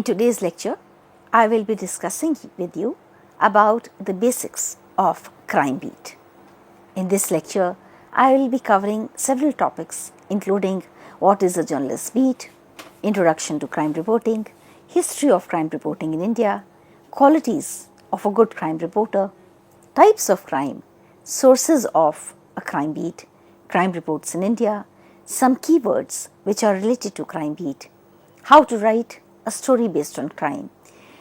In today's lecture, I will be discussing with you about the basics of crime beat. In this lecture, I will be covering several topics including what is a journalist beat, introduction to crime reporting, history of crime reporting in India, qualities of a good crime reporter, types of crime, sources of a crime beat, crime reports in India, some keywords which are related to crime beat, how to write a story based on crime,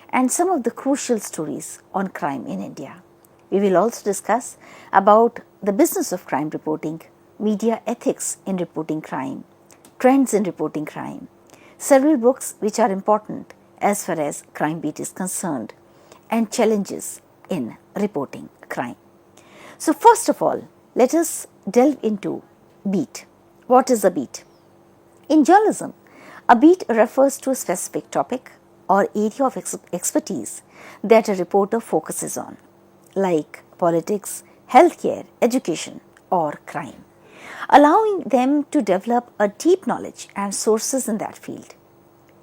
and some of the crucial stories on crime in India. We will also discuss about the business of crime reporting, media ethics in reporting crime, trends in reporting crime, several books which are important as far as crime beat is concerned, and challenges in reporting crime. So first of all, let us delve into beat. What is a beat? In journalism, a beat refers to a specific topic or area of expertise that a reporter focuses on, like politics, healthcare, education, or crime, allowing them to develop a deep knowledge and sources in that field.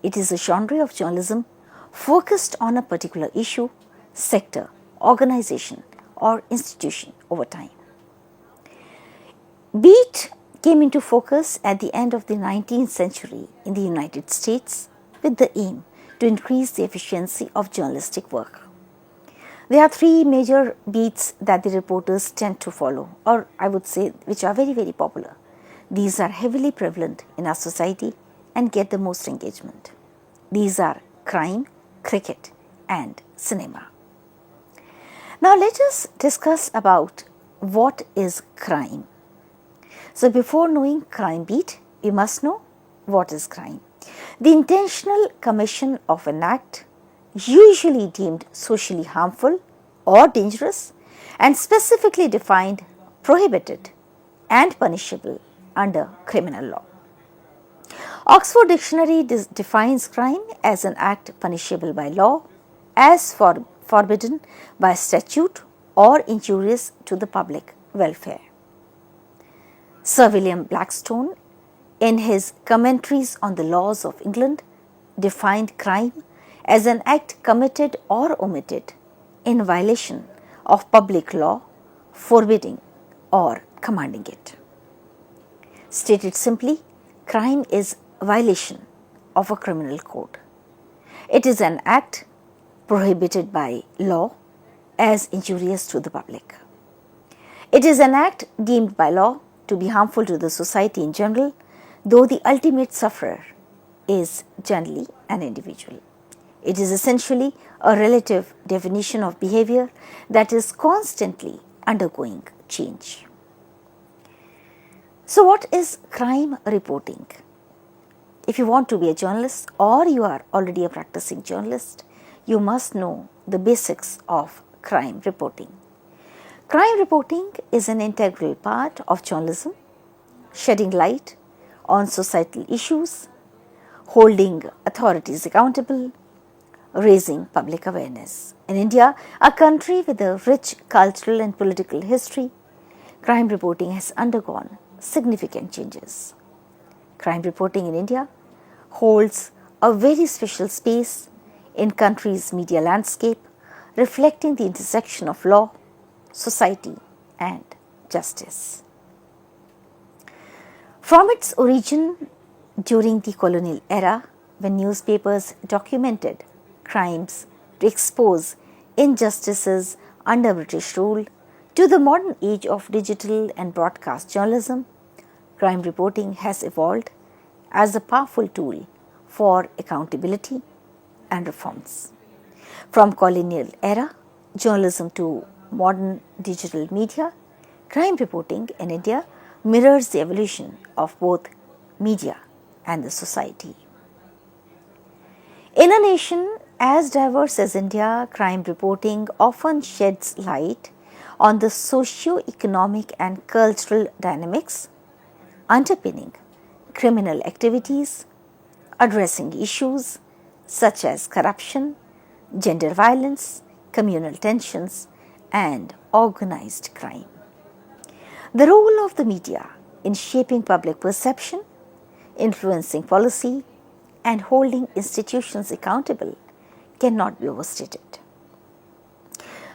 It is a genre of journalism focused on a particular issue, sector, organization, or institution over time. Beat came into focus at the end of the 19th century in the United States with the aim to increase the efficiency of journalistic work. There are three major beats that the reporters tend to follow, or I would say which are very, very popular. These are heavily prevalent in our society and get the most engagement. These are crime, cricket, and cinema. Now let us discuss about what is crime. So before knowing crime beat, we must know what is crime. The intentional commission of an act usually deemed socially harmful or dangerous and specifically defined, prohibited and punishable under criminal law. Oxford Dictionary defines crime as an act punishable by law, as forbidden by statute or injurious to the public welfare. Sir William Blackstone, in his Commentaries on the Laws of England, defined crime as an act committed or omitted in violation of public law, forbidding or commanding it. Stated simply, crime is violation of a criminal code. It is an act prohibited by law as injurious to the public. It is an act deemed by law to be harmful to the society in general, though the ultimate sufferer is generally an individual. It is essentially a relative definition of behavior that is constantly undergoing change. So what is crime reporting? If you want to be a journalist or you are already a practicing journalist, you must know the basics of crime reporting. Crime reporting is an integral part of journalism, shedding light on societal issues, holding authorities accountable, raising public awareness. In India, a country with a rich cultural and political history, crime reporting has undergone significant changes. Crime reporting in India holds a very special space in country's media landscape, reflecting the intersection of law, society, and justice. From its origin during the colonial era, when newspapers documented crimes to expose injustices under British rule, to the modern age of digital and broadcast journalism, crime reporting has evolved as a powerful tool for accountability and reforms. From colonial era journalism to modern digital media, crime reporting in India mirrors the evolution of both media and the society. In a nation as diverse as India, crime reporting often sheds light on the socio-economic and cultural dynamics underpinning criminal activities, addressing issues such as corruption, gender violence, communal tensions, and organized crime. The role of the media in shaping public perception, influencing policy, and holding institutions accountable cannot be overstated.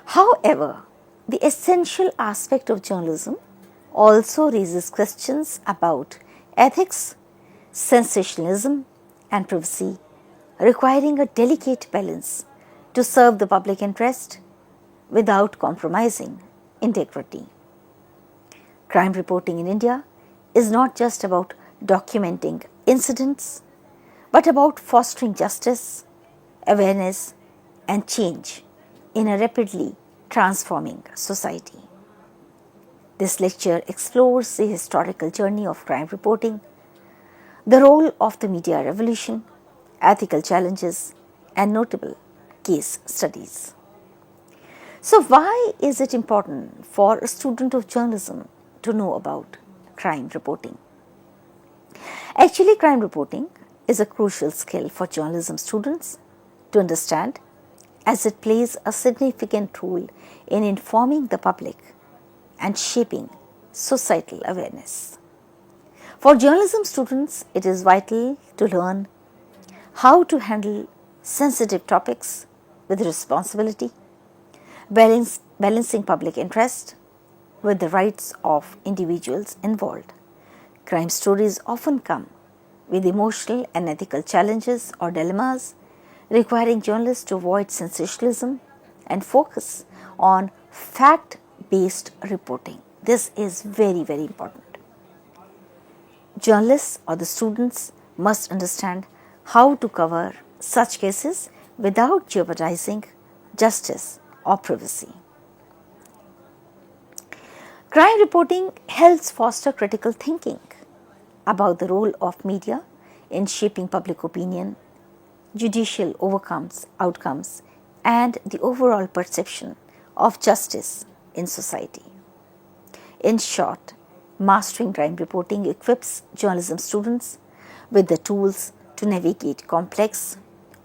However, the essential aspect of journalism also raises questions about ethics, sensationalism, and privacy, requiring a delicate balance to serve the public interest without compromising integrity. Crime reporting in India is not just about documenting incidents, but about fostering justice, awareness, and change in a rapidly transforming society. This lecture explores the historical journey of crime reporting, the role of the media revolution, ethical challenges, and notable case studies. So, why is it important for a student of journalism to know about crime reporting? Actually, crime reporting is a crucial skill for journalism students to understand, as it plays a significant role in informing the public and shaping societal awareness. For journalism students, it is vital to learn how to handle sensitive topics with responsibility, balancing public interest with the rights of individuals involved. Crime stories often come with emotional and ethical challenges or dilemmas, requiring journalists to avoid sensationalism and focus on fact-based reporting. This is very, very important. Journalists or the students must understand how to cover such cases without jeopardizing justice or privacy. Crime reporting helps foster critical thinking about the role of media in shaping public opinion, judicial outcomes, and the overall perception of justice in society. In short, mastering crime reporting equips journalism students with the tools to navigate complex,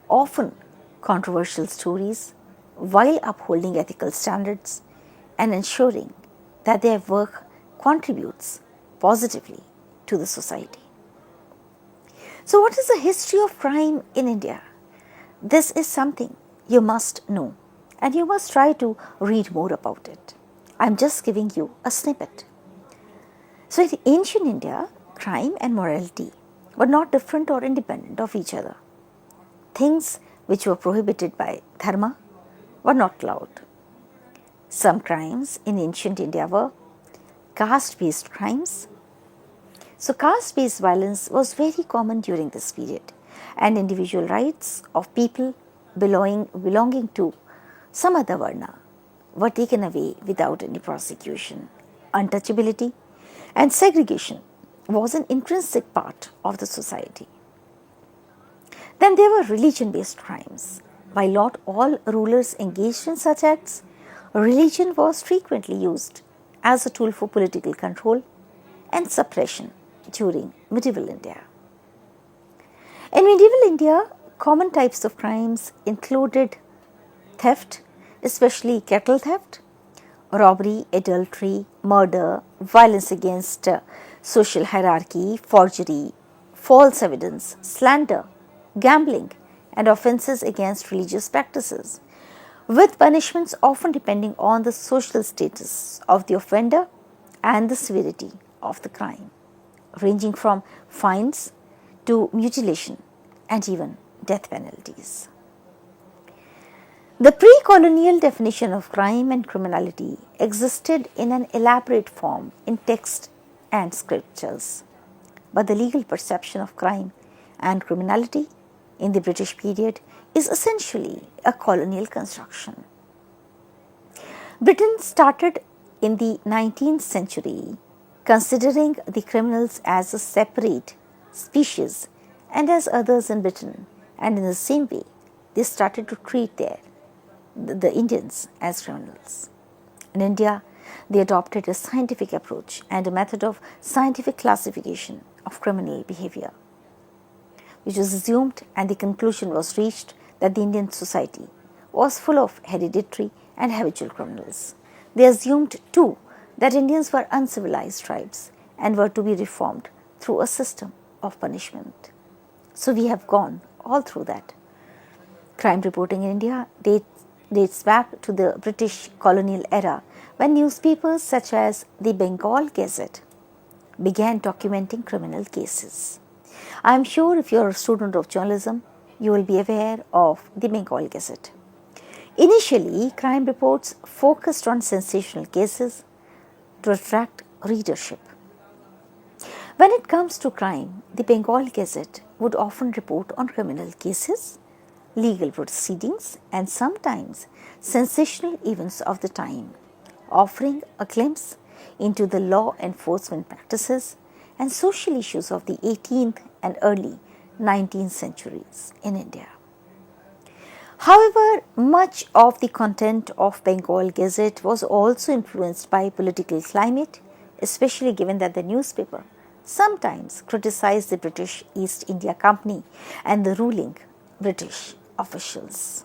often controversial stories while upholding ethical standards and ensuring that their work contributes positively to the society. So, what is the history of crime in India? This is something you must know, and you must try to read more about it. I am just giving you a snippet. So, in ancient India, crime and morality were not different or independent of each other. Things which were prohibited by dharma were not allowed. Some crimes in ancient India were caste-based crimes. So, caste-based violence was very common during this period, and individual rights of people belonging to some other varna were taken away without any prosecution. Untouchability and segregation was an intrinsic part of the society. Then there were religion-based crimes. While not all rulers engaged in such acts, religion was frequently used as a tool for political control and suppression during medieval India. In medieval India, common types of crimes included theft, especially cattle theft, robbery, adultery, murder, violence against social hierarchy, forgery, false evidence, slander, gambling, and offences against religious practices, with punishments often depending on the social status of the offender and the severity of the crime, ranging from fines to mutilation and even death penalties. The pre-colonial definition of crime and criminality existed in an elaborate form in text and scriptures, but the legal perception of crime and criminality in the British period is essentially a colonial construction. Britain started in the 19th century considering the criminals as a separate species and as others in Britain, and in the same way they started to treat the Indians as criminals. In India, they adopted a scientific approach and a method of scientific classification of criminal behavior, which was assumed, and the conclusion was reached that the Indian society was full of hereditary and habitual criminals. They assumed too that Indians were uncivilized tribes and were to be reformed through a system of punishment. So we have gone all through that. Crime reporting in India dates back to the British colonial era, when newspapers such as the Bengal Gazette began documenting criminal cases. I am sure if you are a student of journalism, you will be aware of the Bengal Gazette. Initially, crime reports focused on sensational cases to attract readership. When it comes to crime, the Bengal Gazette would often report on criminal cases, legal proceedings, and sometimes sensational events of the time, offering a glimpse into the law enforcement practices and social issues of the 18th and early 19th centuries in India. However, much of the content of Bengal Gazette was also influenced by political climate, especially given that the newspaper sometimes criticized the British East India Company and the ruling British officials.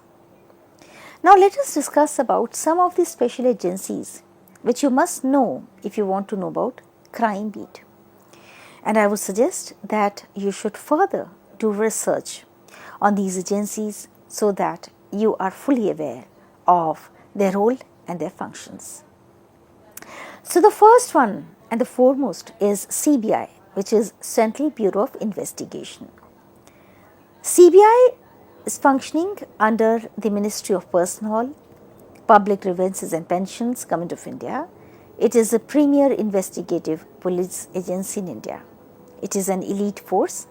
Now let us discuss about some of the special agencies which you must know if you want to know about crime beat. And I would suggest that you should further do research on these agencies so that you are fully aware of their role and their functions. So the first one and the foremost is CBI, which is Central Bureau of Investigation. CBI is functioning under the Ministry of Personnel, Public Grievances and Pensions, Government of India. It is a premier investigative police agency in India. It is an elite force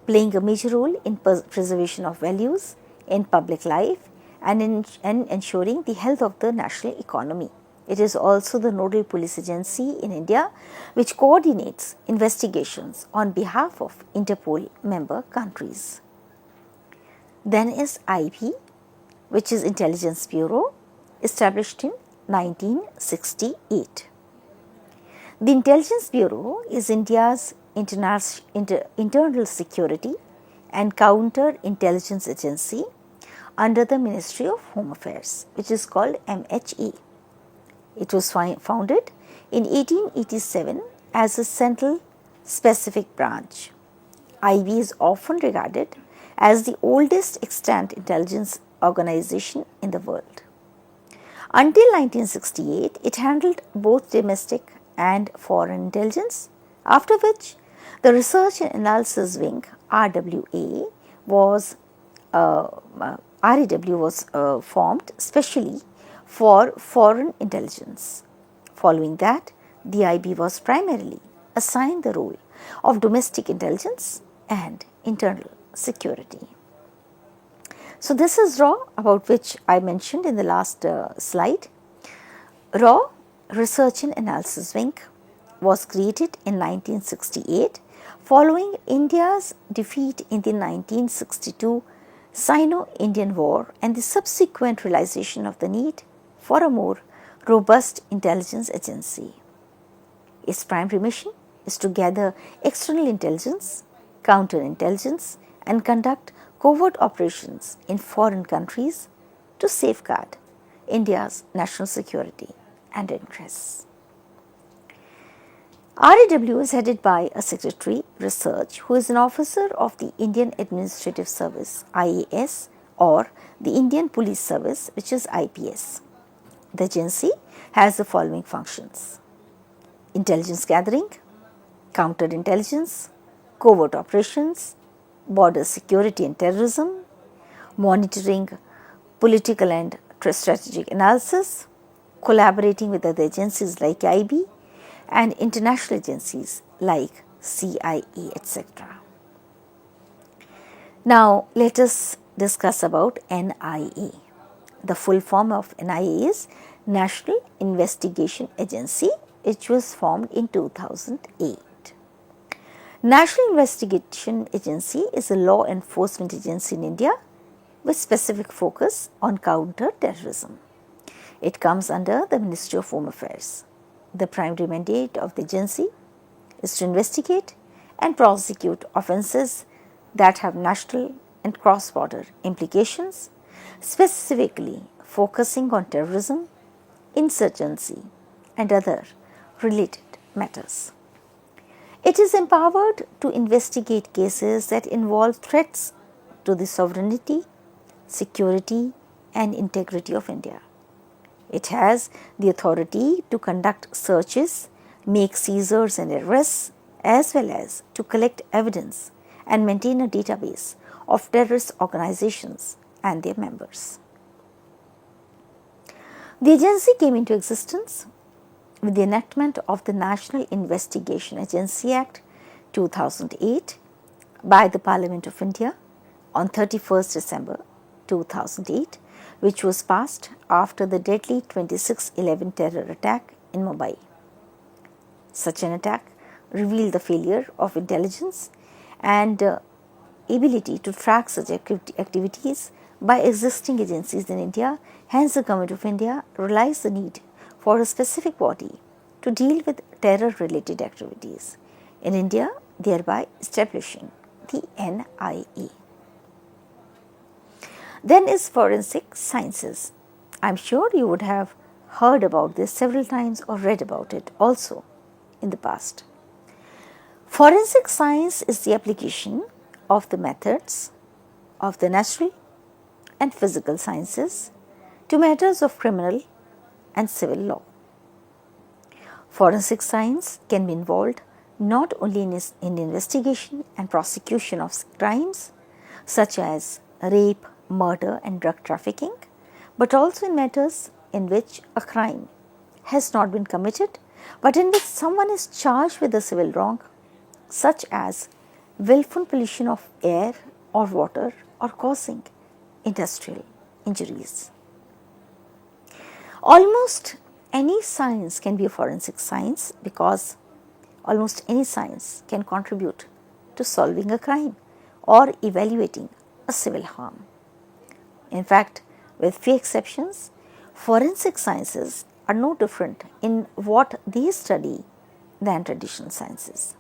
playing a major role in preservation of values in public life and in ensuring the health of the national economy. It is also the nodal police agency in India which coordinates investigations on behalf of Interpol member countries. Then is IB, which is Intelligence Bureau, established in 1968. The Intelligence Bureau is India's internal security and counter-intelligence agency under the Ministry of Home Affairs, which is called MHA. It was founded in 1887 as a central specific branch. IB is often regarded as the oldest extant intelligence organization in the world. Until 1968, it handled both domestic and foreign intelligence, after which the Research and Analysis Wing RWA was formed specially for foreign intelligence. Following that, the IB was primarily assigned the role of domestic intelligence and internal security. So this is RAW, about which I mentioned in the last slide. RAW, Research and Analysis Wing, was created in 1968 following India's defeat in the 1962 Sino-Indian War and the subsequent realization of the need for a more robust intelligence agency. Its primary mission is to gather external intelligence, counterintelligence, and conduct covert operations in foreign countries to safeguard India's national security and interests. RAW is headed by a Secretary Research who is an officer of the Indian Administrative Service IAS or the Indian Police Service, which is IPS. The agency has the following functions: intelligence gathering, counterintelligence, covert operations, border security and terrorism, monitoring political and strategic analysis, collaborating with other agencies like IB and international agencies like CIA, etc. Now, let us discuss about NIA. The full form of NIA is National Investigation Agency, which was formed in 2008. National Investigation Agency is a law enforcement agency in India with specific focus on counter-terrorism. It comes under the Ministry of Home Affairs. The primary mandate of the agency is to investigate and prosecute offences that have national and cross-border implications, specifically focusing on terrorism, insurgency, and other related matters. It is empowered to investigate cases that involve threats to the sovereignty, security, and integrity of India. It has the authority to conduct searches, make seizures and arrests, as well as to collect evidence and maintain a database of terrorist organizations and their members. The agency came into existence with the enactment of the National Investigation Agency Act 2008 by the Parliament of India on 31st December 2008, which was passed after the deadly 26/11 terror attack in Mumbai. Such an attack revealed the failure of intelligence and ability to track such activities by existing agencies in India. Hence, the Government of India realized the need for a specific body to deal with terror-related activities in India, thereby establishing the NIA. Then is forensic sciences. I am sure you would have heard about this several times or read about it also in the past. Forensic science is the application of the methods of the natural and physical sciences to matters of criminal and civil law. Forensic science can be involved not only in investigation and prosecution of crimes such as rape, murder and drug trafficking, but also in matters in which a crime has not been committed, but in which someone is charged with a civil wrong, such as willful pollution of air or water or causing industrial injuries. Almost any science can be a forensic science because almost any science can contribute to solving a crime or evaluating a civil harm. In fact, with few exceptions, forensic sciences are no different in what they study than traditional sciences.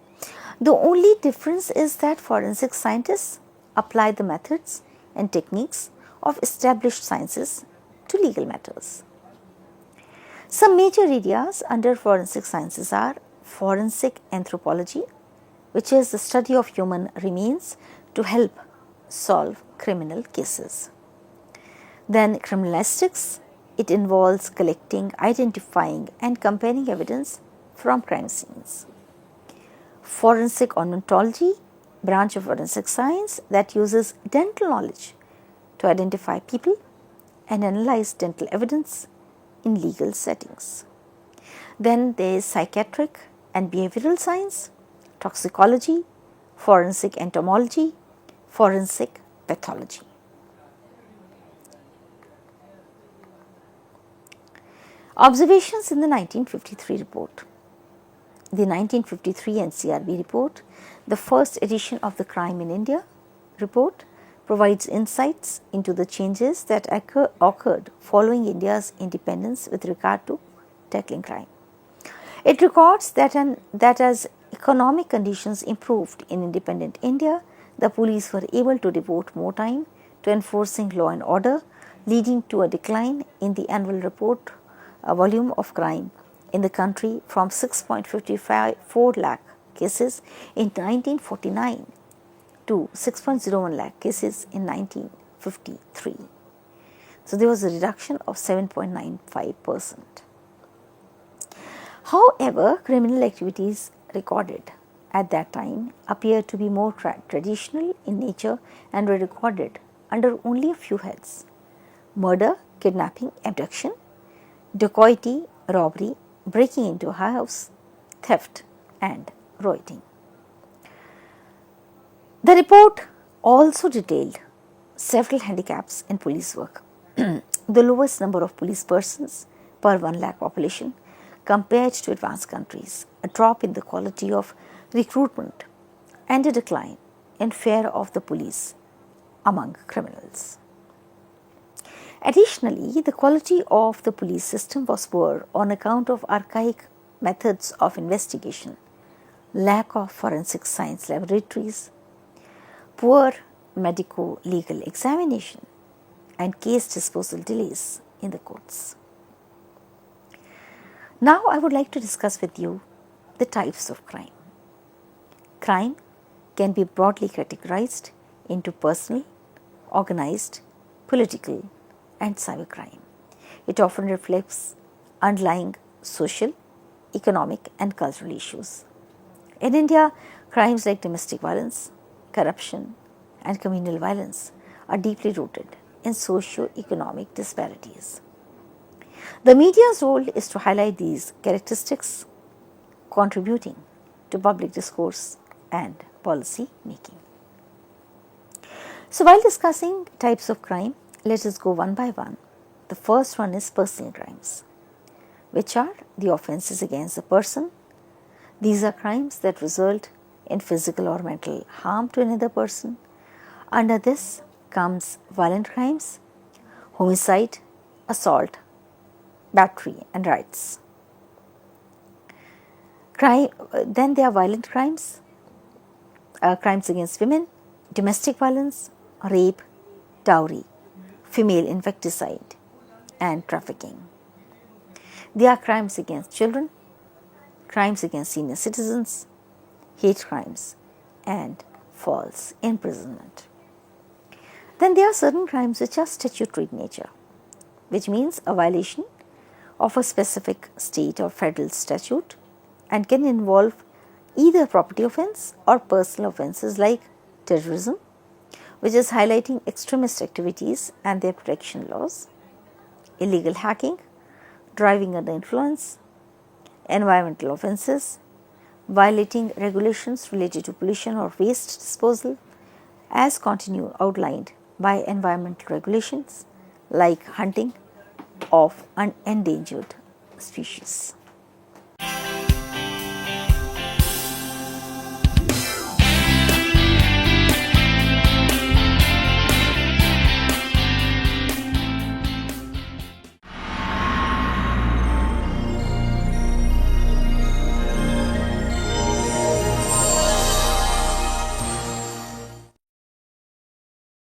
The only difference is that forensic scientists apply the methods and techniques of established sciences to legal matters. Some major areas under forensic sciences are forensic anthropology, which is the study of human remains to help solve criminal cases. Then criminalistics, it involves collecting, identifying and comparing evidence from crime scenes. Forensic odontology, branch of forensic science that uses dental knowledge to identify people and analyze dental evidence in legal settings. Then there is psychiatric and behavioral science, toxicology, forensic entomology, forensic pathology. Observations in the 1953 report. The 1953 NCRB report, the first edition of the Crime in India report, provides insights into the changes that occurred following India's independence with regard to tackling crime. It records that as economic conditions improved in independent India, the police were able to devote more time to enforcing law and order, leading to a decline in the annual report volume of crime in the country from 6.54 lakh cases in 1949 to 6.01 lakh cases in 1953. So, there was a reduction of 7.95%. However, criminal activities recorded at that time appear to be more traditional in nature and were recorded under only a few heads: murder, kidnapping, abduction, dacoity, robbery, breaking into a house, theft and rioting. The report also detailed several handicaps in police work. The lowest number of police persons per 1 lakh population compared to advanced countries, a drop in the quality of recruitment and a decline in fear of the police among criminals. Additionally, the quality of the police system was poor on account of archaic methods of investigation, lack of forensic science laboratories, poor medico-legal examination, and case disposal delays in the courts. Now, I would like to discuss with you the types of crime. Crime can be broadly categorized into personal, organized, political, and cybercrime. It often reflects underlying social, economic, and cultural issues. In India, crimes like domestic violence, corruption, and communal violence are deeply rooted in socio-economic disparities. The media's role is to highlight these characteristics, contributing to public discourse and policy making. So, while discussing types of crime, let us go one by one. The first one is personal crimes, which are the offenses against the person. These are crimes that result in physical or mental harm to another person. Under this comes violent crimes, homicide, assault, battery, and riots. Then there are violent crimes, crimes against women, domestic violence, rape, dowry, female infanticide, and trafficking. There are crimes against children, crimes against senior citizens, hate crimes, and false imprisonment. Then there are certain crimes which are statutory in nature, which means a violation of a specific state or federal statute and can involve either property offense or personal offenses like terrorism, which is highlighting extremist activities and their protection laws, illegal hacking, driving under influence, environmental offenses, violating regulations related to pollution or waste disposal, as outlined by environmental regulations like hunting of endangered species.